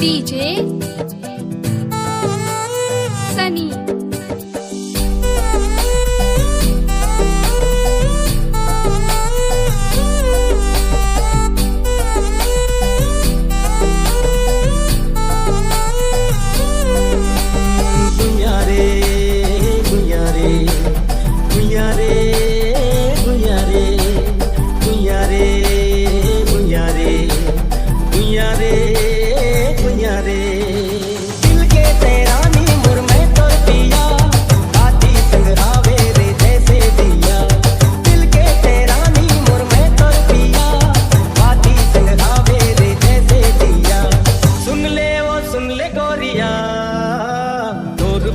DJ सनी।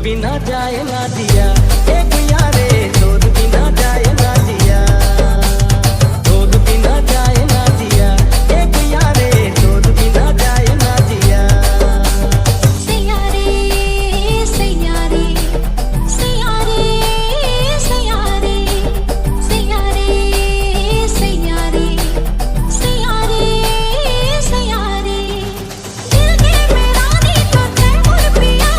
बिना जाए ना दिया ए गुइया रे, तोर बिना जाए ना दिया, तोर बिना जाए ना दिया ए गुइया रे, तोर बिना जाए ना दिया। सैया रे सैया रे सैया रे सैया रे सैया रे सैया रे सैया रे सैया रे, दिल के मेरा नी तो तै मोर पिया,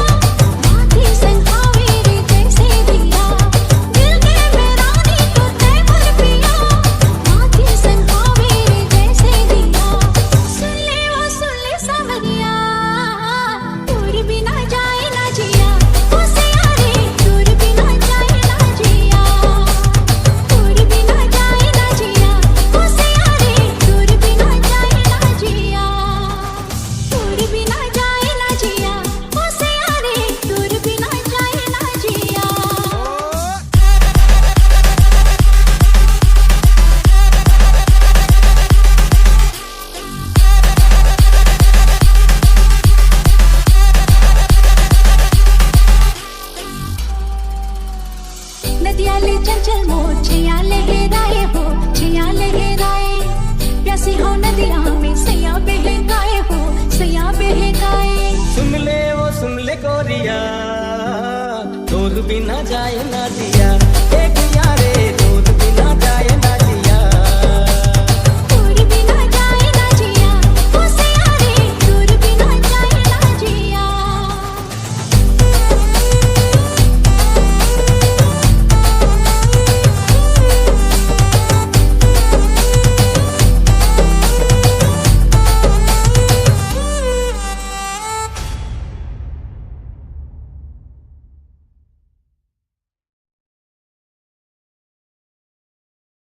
माथी संखावे रे जैसे दिया। दिल के मेरा नी तो तै मोर पिया, माथी संखावे रे जैसे दिया। सुन ले सावरिया, तोर बिना जाए ना जिया। ओ सैया रे, तोर बिना जाए ना जिया, तोर बिना जाए ना जिया। ओ सैया रे, तोर बिना जाए ना जिया, तोर बिना जाए ना जिया। ओ सैया रे, तोर बिना जाए ना जिया। नदियाले चंचल मोर छिया लहराए हो, छिया लहराए। प्यासी हो नदिया में सैया बहकाए हो, सैया बहकाए। सुन ले गोरिया, तोर बिना जाए ना दिया ए